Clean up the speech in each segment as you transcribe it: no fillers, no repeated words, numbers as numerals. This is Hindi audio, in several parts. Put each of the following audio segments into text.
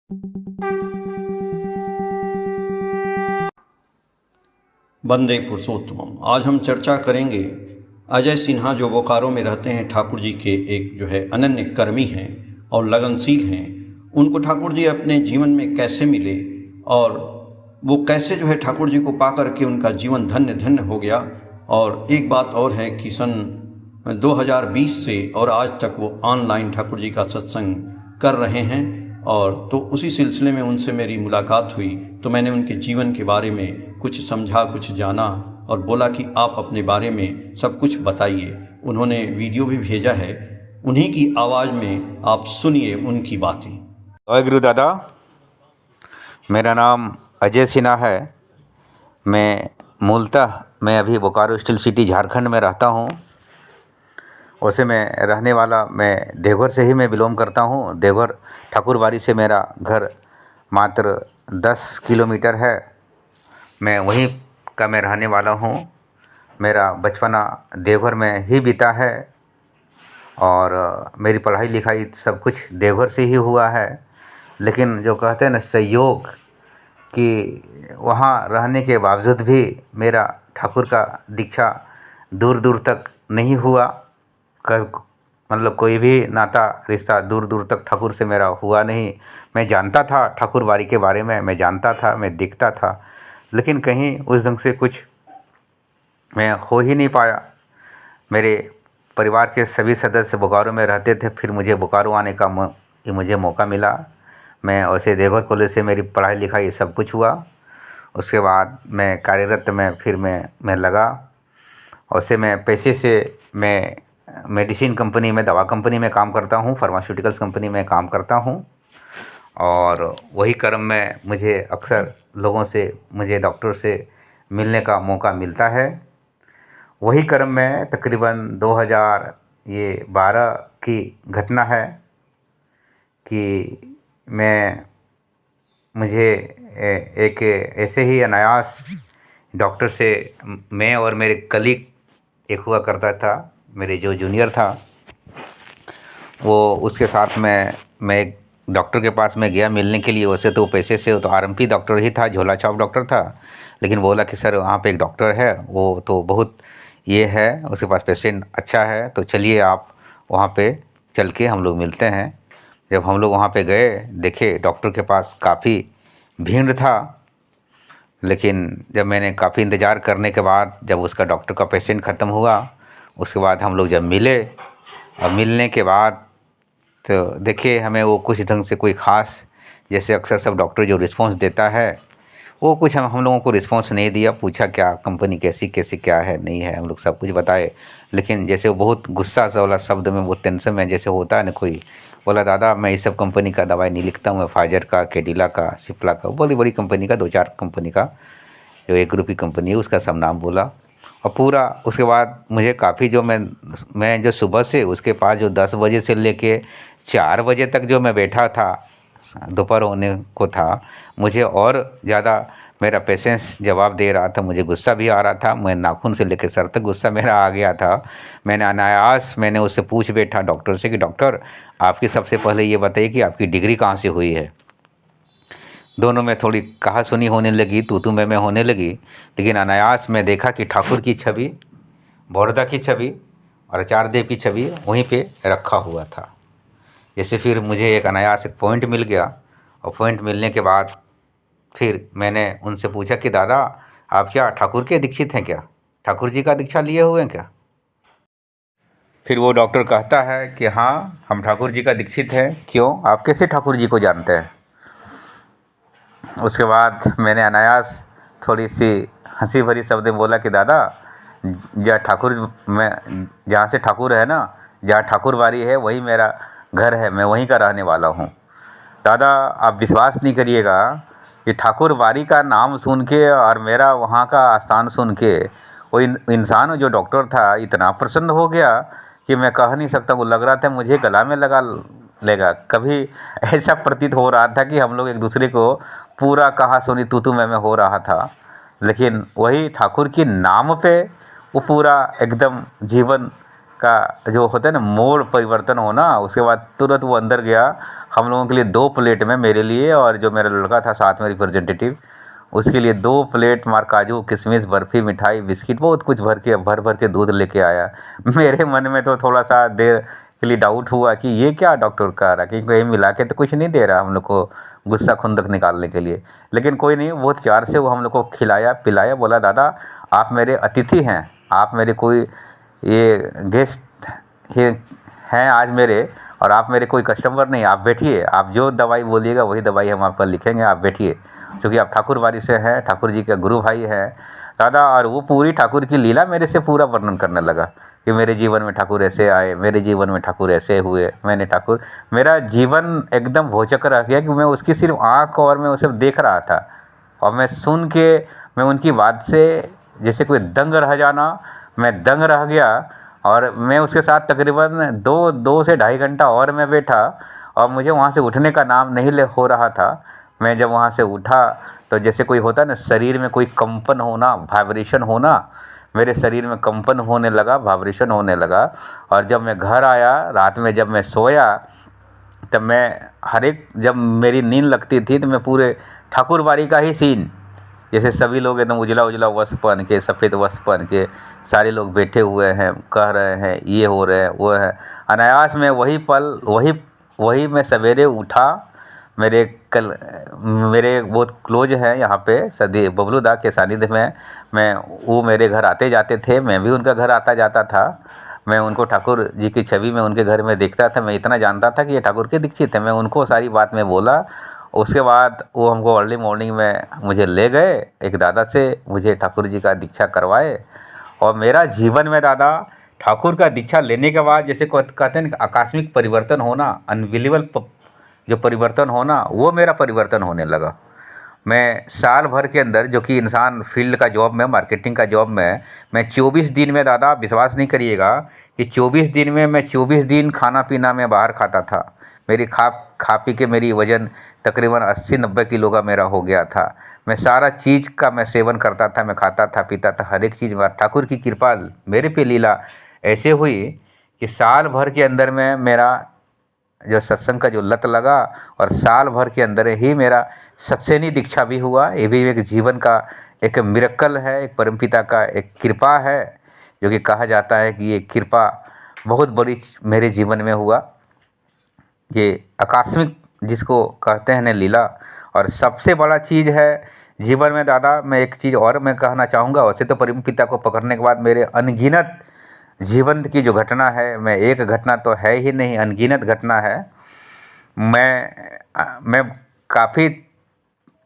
वंदे पुरुषोत्तमम। आज हम चर्चा करेंगे अजय सिन्हा, जो बोकारो में रहते हैं, ठाकुर जी के एक जो है अनन्य कर्मी हैं और लगनशील हैं। उनको ठाकुर जी अपने जीवन में कैसे मिले और वो कैसे जो है ठाकुर जी को पा कर के उनका जीवन धन्य धन्य हो गया। और एक बात और है कि सन 2020 से और आज तक वो ऑनलाइन ठाकुर जी का सत्संग कर रहे हैं। और तो उसी सिलसिले में उनसे मेरी मुलाकात हुई, तो मैंने उनके जीवन के बारे में कुछ समझा, कुछ जाना और बोला कि आप अपने बारे में सब कुछ बताइए। उन्होंने वीडियो भी भेजा है, उन्हीं की आवाज़ में आप सुनिए उनकी बातें। वाहेगुरु दादा, मेरा नाम अजय सिन्हा है। मैं अभी बोकारो स्टील सिटी झारखंड में रहता हूँ। वैसे मैं रहने वाला मैं देवघर से ही मैं बिलोंग करता हूँ। देवघर ठाकुरबाड़ी से मेरा घर मात्र 10 किलोमीटर है। मैं वहीं का मैं रहने वाला हूँ। मेरा बचपना देवघर में ही बीता है और मेरी पढ़ाई लिखाई सब कुछ देवघर से ही हुआ है। लेकिन जो कहते हैं ना संयोग कि वहाँ रहने के बावजूद भी मेरा ठाकुर का दीक्षा दूर दूर तक नहीं हुआ। मतलब कोई भी नाता रिश्ता दूर दूर तक ठाकुर से मेरा हुआ नहीं। मैं जानता था ठाकुरबाड़ी के बारे में, मैं जानता था, मैं दिखता था, लेकिन कहीं उस ढंग से कुछ मैं हो ही नहीं पाया। मेरे परिवार के सभी सदस्य बोकारो में रहते थे, फिर मुझे बोकारो आने का मुझे मौका मिला। मैं वैसे देवघर कॉलेज से मेरी पढ़ाई लिखाई सब कुछ हुआ। उसके बाद मैं कार्यरत में फिर मैं लगा। वैसे मैं पेशे से मैं मेडिसिन कंपनी में, दवा कंपनी में काम करता हूँ, फार्मास्यूटिकल्स कंपनी में काम करता हूँ। और वही क्रम में मुझे अक्सर लोगों से, मुझे डॉक्टर से मिलने का मौका मिलता है। वही क्रम में तकरीबन 2012 की घटना है कि मुझे एक ऐसे ही अनायास डॉक्टर से, मैं और मेरे कलीग एक हुआ करता था, मेरे जो जूनियर था वो, उसके साथ मैं एक डॉक्टर के पास में गया मिलने के लिए। वैसे तो पैसे से तो आरएमपी डॉक्टर ही था, झोला छाप डॉक्टर था, लेकिन बोला कि सर वहाँ पे एक डॉक्टर है, वो तो बहुत ये है, उसके पास पेशेंट अच्छा है, तो चलिए आप वहाँ पे चल के हम लोग मिलते हैं। जब हम लोग वहाँ पे गए, देखे डॉक्टर के पास काफ़ी भीड़ था, लेकिन जब मैंने काफ़ी इंतज़ार करने के बाद जब उसका डॉक्टर का पेशेंट ख़त्म हुआ, उसके बाद हम लोग जब मिले, और मिलने के बाद तो देखिए हमें वो कुछ ढंग से कोई ख़ास, जैसे अक्सर सब डॉक्टर जो रिस्पांस देता है वो कुछ हम लोगों को रिस्पांस नहीं दिया। पूछा क्या कंपनी कैसी कैसी क्या है नहीं है, हम लोग सब कुछ बताए, लेकिन जैसे वो बहुत गुस्सा सा वाला शब्द में, वो टेंशन में जैसे होता है ना कोई, बोला दादा मैं इस सब कंपनी का दवाई नहीं लिखता हूँ, मैं फाइजर का, कैडिला का, सिप्ला का, बड़ी बड़ी कंपनी का, 2-4 कंपनी का जो एक ग्रुप की कंपनी है उसका सब नाम बोला। और पूरा उसके बाद मुझे काफ़ी जो मैं जो सुबह से उसके पास जो 10 बजे से लेके 4 बजे तक जो मैं बैठा था, दोपहर होने को था, मुझे और ज़्यादा मेरा पेशेंस जवाब दे रहा था, मुझे गुस्सा भी आ रहा था, मैं नाखून से लेकर सर तक गुस्सा मेरा आ गया था। मैंने अनायास मैंने उससे पूछ बैठा डॉक्टर से कि डॉक्टर आपकी सबसे पहले ये बताइए कि आपकी डिग्री कहाँ से हुई है। दोनों में थोड़ी कहा सुनी होने लगी, तू मैं होने लगी, लेकिन अनायास में देखा कि ठाकुर की छवि, बड़ौदा की छवि और आचार्य देव की छवि वहीं पे रखा हुआ था। जैसे फिर मुझे एक अनायास एक पॉइंट मिल गया, और पॉइंट मिलने के बाद फिर मैंने उनसे पूछा कि दादा आप क्या ठाकुर के दीक्षित हैं क्या, ठाकुर जी का दीक्षा लिए हुए हैं क्या। फिर वो डॉक्टर कहता है कि हाँ हम ठाकुर जी का दीक्षित हैं। क्यों, आप कैसे ठाकुर जी को जानते हैं। उसके बाद मैंने अनायास थोड़ी सी हंसी भरी शब्द में बोला कि दादा जहाँ ठाकुर, मैं जहाँ से ठाकुर है ना, जहाँ ठाकुरबाड़ी है वही मेरा घर है, मैं वहीं का रहने वाला हूँ। दादा आप विश्वास नहीं करिएगा कि ठाकुरबाड़ी का नाम सुन के और मेरा वहाँ का स्थान सुन के वो इंसान जो डॉक्टर था इतना प्रसन्न हो गया कि मैं कह नहीं सकता। वो लग रहा था मुझे गला में लगा लेगा। कभी ऐसा प्रतीत हो रहा था कि हम लोग एक दूसरे को पूरा कहा सुनी तू मैं हो रहा था, लेकिन वही ठाकुर के नाम पे वो पूरा एकदम जीवन का जो होता है ना मोड़ परिवर्तन होना, उसके बाद तुरंत वो अंदर गया। हम लोगों के लिए 2 प्लेट में, मेरे लिए और जो मेरा लड़का था साथ में रिप्रेजेंटेटिव, उसके लिए 2 प्लेट मार काजू किशमिश बर्फ़ी मिठाई बिस्किट बहुत कुछ भर भर के दूध लेके आया। मेरे मन में तो थोड़ा सा देर के लिए डाउट हुआ कि ये क्या डॉक्टर कह रहा, कि कहीं मिला के तो कुछ नहीं दे रहा हम लोग को गुस्सा खुंदक निकालने के लिए। लेकिन कोई नहीं, बहुत प्यार से वो हम लोग को खिलाया पिलाया, बोला दादा आप मेरे अतिथि हैं, आप मेरे कोई ये गेस्ट ही हैं आज मेरे, और आप मेरे कोई कस्टमर नहीं, आप बैठिए, आप जो दवाई बोलिएगा वही दवाई हम आपका लिखेंगे, आप बैठिए, क्योंकि आप ठाकुर बाड़ी से हैं, ठाकुर जी के गुरु भाई हैं दादा। और वो पूरी ठाकुर की लीला मेरे से पूरा वर्णन करने लगा कि मेरे जीवन में ठाकुर ऐसे आए, मेरे जीवन में ठाकुर ऐसे हुए, मैंने ठाकुर, मेरा जीवन एकदम भौचक्कर रह गया कि मैं उसकी सिर्फ आँख और मैं उसे देख रहा था, और मैं सुन के मैं उनकी बात से जैसे कोई दंग रह जाना, मैं दंग रह गया। और मैं उसके साथ तकरीबन 2 से ढाई घंटा और मैं बैठा, और मुझे वहाँ से उठने का नाम नहीं ले हो रहा था। मैं जब वहाँ से उठा तो जैसे कोई होता है ना, शरीर में कोई कंपन होना, वाइब्रेशन होना, मेरे शरीर में कंपन होने लगा, वाइब्रेशन होने लगा। और जब मैं घर आया, रात में जब मैं सोया, तब मैं हर एक, जब मेरी नींद लगती थी तो मैं पूरे ठाकुर बाड़ी का ही सीन, जैसे सभी लोग एकदम उजला उजला वस्त्र पहन के, सफ़ेद वस्त्र पहन के सारे लोग बैठे हुए हैं, कह रहे हैं ये हो रहे हैं वो है। अनायास में वही पल वही मैं सवेरे उठा। मेरे बहुत क्लोज हैं यहाँ पे सदी बबलू दा के सानिध्य में, वो मेरे घर आते जाते थे, मैं भी उनका घर आता जाता था। मैं उनको ठाकुर जी की छवि में उनके घर में देखता था, मैं इतना जानता था कि ये ठाकुर के दीक्षित है। मैं उनको सारी बात में बोला। उसके बाद वो हमको अर्ली मॉर्निंग में मुझे ले गए, एक दादा से मुझे ठाकुर जी का दीक्षा करवाए। और मेरा जीवन में दादा ठाकुर का दीक्षा लेने के बाद जैसे कहते हैं ना आकस्मिक परिवर्तन होना, अनबिलीवेबल जो परिवर्तन होना, वो मेरा परिवर्तन होने लगा। मैं साल भर के अंदर, जो कि इंसान फील्ड का जॉब में, मार्केटिंग का जॉब में, मैं 24 दिन में दादा विश्वास नहीं करिएगा कि 24 दिन में मैं 24 दिन खाना पीना मैं बाहर खाता था। मेरी खा पी के मेरी वज़न तकरीबन 80-90 किलो का मेरा हो गया था। मैं सारा चीज़ का मैं सेवन करता था, मैं खाता था पीता था, हर एक चीज़ में ठाकुर की कृपा मेरे पे लीला ऐसे हुई कि साल भर के अंदर में मेरा जो सत्संग का जो लत लगा, और साल भर के अंदर ही मेरा सत्संगी दीक्षा भी हुआ। ये भी एक जीवन का एक मिरेकल है, एक परमपिता का एक कृपा है, जो कि कहा जाता है कि ये कृपा बहुत बड़ी मेरे जीवन में हुआ। ये आकस्मिक जिसको कहते हैं ना लीला। और सबसे बड़ा चीज़ है जीवन में दादा, मैं एक चीज़ और मैं कहना चाहूँगा। वैसे तो परमपिता को पकड़ने के बाद मेरे अनगिनत जीवन की जो घटना है, मैं एक घटना तो है ही नहीं, अनगिनत घटना है। मैं काफ़ी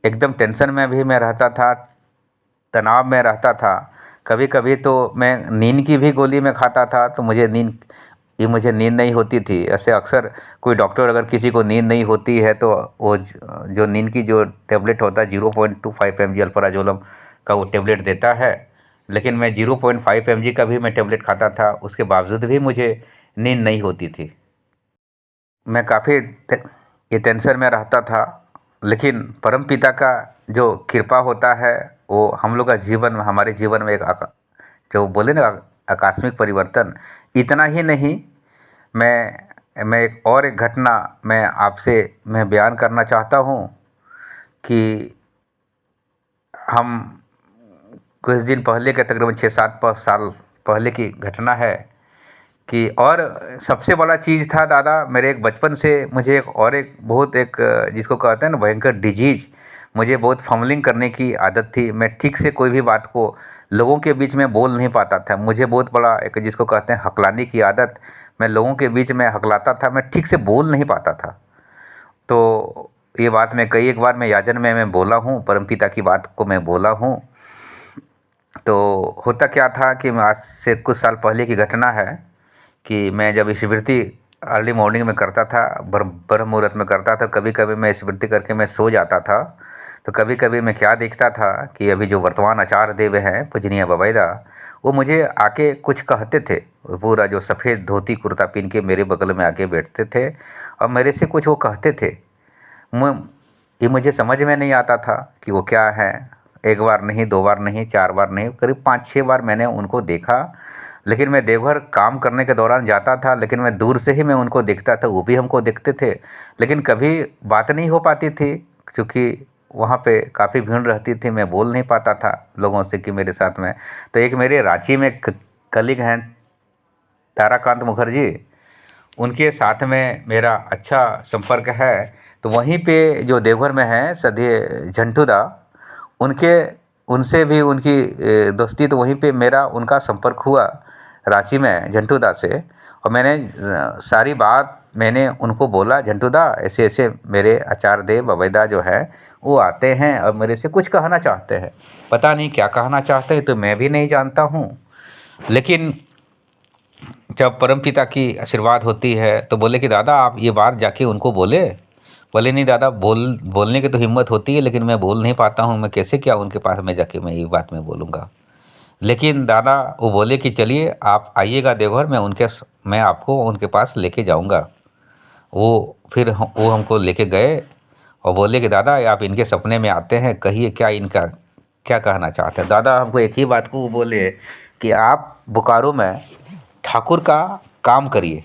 एकदम टेंशन में भी मैं रहता था, तनाव में रहता था। कभी कभी तो मैं नींद की भी गोली में खाता था, तो मुझे नींद नहीं होती थी। ऐसे अक्सर कोई डॉक्टर अगर किसी को नींद नहीं होती है तो वो जो नींद की जो टेबलेट होता है 0.25 mg अल्पराजोलम का वो टेबलेट देता है। लेकिन मैं 0.5 mg का भी मैं टेबलेट खाता था, उसके बावजूद भी मुझे नींद नहीं होती थी। मैं काफ़ी ये टेंशन में रहता था। लेकिन परमपिता का जो कृपा होता है, वो हम लोग का जीवन में, हमारे जीवन में एक जो बोले ना आकस्मिक परिवर्तन। इतना ही नहीं, मैं एक घटना मैं आपसे मैं बयान करना चाहता हूँ कि हम कुछ दिन पहले के तकरीबन 6-7 साल पहले की घटना है कि, और सबसे बड़ा चीज़ था दादा, मेरे एक बचपन से मुझे एक जिसको कहते हैं ना भयंकर डिजीज़, मुझे बहुत फम्बलिंग करने की आदत थी। मैं ठीक से कोई भी बात को लोगों के बीच में बोल नहीं पाता था। मुझे बहुत बड़ा एक जिसको कहते हैं हकलाने की आदत, मैं लोगों के बीच में हकलाता था, मैं ठीक से बोल नहीं पाता था। तो ये बात मैं कई एक बार मैं याजन में मैं बोला हूँ, परमपिता की बात को मैं बोला हूँ। तो होता क्या था कि आज से कुछ साल पहले की घटना है कि मैं जब स्मृति अर्ली मॉर्निंग में करता था, ब्रह्म मुहूर्त में करता था, कभी कभी मैं स्मृति करके मैं सो जाता था। तो कभी कभी मैं क्या देखता था कि अभी जो वर्तमान आचार्य देव हैं पूजनीय बबैदा, वो मुझे आके कुछ कहते थे। पूरा जो सफ़ेद धोती कुर्ता पहन के मेरे बगल में आके बैठते थे और मेरे से कुछ वो कहते थे। ये मुझे समझ में नहीं आता था कि वो क्या है। एक बार नहीं, 2 बार नहीं, 4 बार नहीं, करीब 5-6 बार मैंने उनको देखा। लेकिन मैं देवघर काम करने के दौरान जाता था, लेकिन मैं दूर से ही मैं उनको देखता था, वो भी हमको देखते थे, लेकिन कभी बात नहीं हो पाती थी क्योंकि वहाँ पे काफ़ी भीड़ रहती थी, मैं बोल नहीं पाता था लोगों से कि मेरे साथ में। तो एक मेरे रांची में कलीग हैं ताराकांत मुखर्जी, उनके साथ में मेरा अच्छा संपर्क है। तो वहीं पे जो देवघर में है सधे झंटूदा, उनके उनसे भी उनकी दोस्ती, तो वहीं पे मेरा उनका संपर्क हुआ रांची में झंटूदा से। और मैंने सारी बात मैंने उनको बोला, झंटूदा ऐसे ऐसे मेरे आचार्य देव बबैदा जो है वो आते हैं और मेरे से कुछ कहना चाहते हैं, पता नहीं क्या कहना चाहते हैं तो मैं भी नहीं जानता हूँ। लेकिन जब परमपिता की आशीर्वाद होती है तो बोले कि दादा आप ये बात जाके उनको बोले। बोले नहीं दादा, बोलने की तो हिम्मत होती है लेकिन मैं बोल नहीं पाता हूँ, मैं कैसे क्या उनके पास में जाके मैं ये बात मैं बोलूँगा। लेकिन दादा वो बोले कि चलिए आप आइएगा देवघर, मैं आपको उनके पास लेके जाऊँगा। वो हमको लेके गए और बोले कि दादा आप इनके सपने में आते हैं, कहिए क्या इनका क्या कहना चाहते हैं। दादा हमको एक ही बात को बोले कि आप बोकारो में ठाकुर का काम करिए,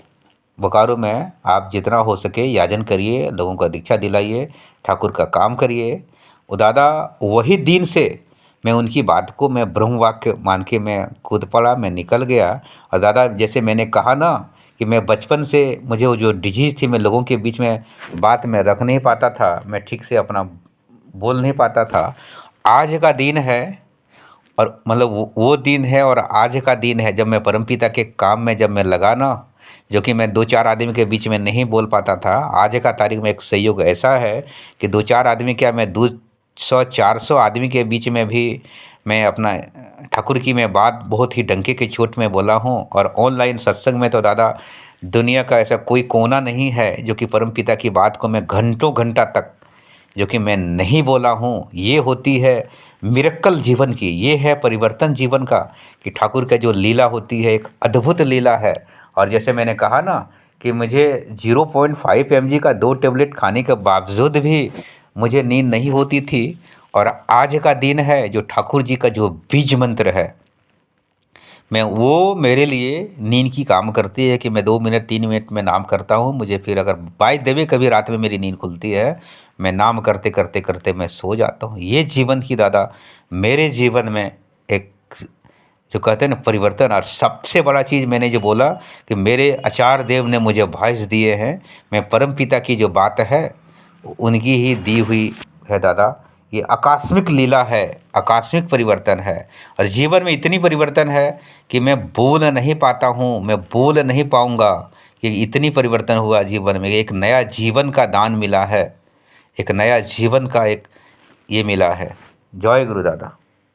बोकारो में आप जितना हो सके याजन करिए, लोगों को दीक्षा दिलाइए, ठाकुर का काम करिए। वो दादा वही दिन से मैं उनकी बात को मैं ब्रह्म वाक्य मान के मैं कूद पड़ा, मैं निकल गया। और दादा जैसे मैंने कहा ना कि मैं बचपन से मुझे वो जो डिजीज़ थी, मैं लोगों के बीच में बात में रख नहीं पाता था, मैं ठीक से अपना बोल नहीं पाता था। आज का दिन है और मतलब वो दिन है और आज का दिन है जब मैं परमपिता के काम में जब मैं लगा ना, जो कि मैं 2-4 आदमी के बीच में नहीं बोल पाता था, आज का तारीख में एक संयोग ऐसा है कि 2-4 आदमी क्या, मैं 200-400 आदमी के बीच में भी मैं अपना ठाकुर की मैं बात बहुत ही डंके की चोट में बोला हूँ। और ऑनलाइन सत्संग में तो दादा दुनिया का ऐसा कोई कोना नहीं है जो कि परमपिता की बात को मैं घंटों घंटा तक जो कि मैं नहीं बोला हूँ। ये होती है मिरेक्कल जीवन की, ये है परिवर्तन जीवन का, कि ठाकुर का जो लीला होती है एक अद्भुत लीला है। और जैसे मैंने कहा ना कि मुझे 0.5 mg का 2 टेबलेट खाने के बावजूद भी मुझे नींद नहीं होती थी। और आज का दिन है जो ठाकुर जी का जो बीज मंत्र है, मैं वो मेरे लिए नींद की काम करती है कि मैं 2 मिनट 3 मिनट में नाम करता हूँ। मुझे फिर अगर बाय द वे कभी रात में मेरी नींद खुलती है, मैं नाम करते करते करते मैं सो जाता हूँ। ये जीवन की दादा मेरे जीवन में एक जो कहते हैं ना परिवर्तन। और सबसे बड़ा चीज़ मैंने जो बोला कि मेरे आचार्य देव ने मुझे वॉइस दिए हैं, मैं परमपिता की जो बात है उनकी ही दी हुई है दादा। ये आकस्मिक लीला है, आकस्मिक परिवर्तन है। और जीवन में इतनी परिवर्तन है कि मैं बोल नहीं पाता हूँ, मैं बोल नहीं पाऊँगा कि इतनी परिवर्तन हुआ जीवन में। एक नया जीवन का दान मिला है, एक नया जीवन का एक ये मिला है। जय गुरु दादा।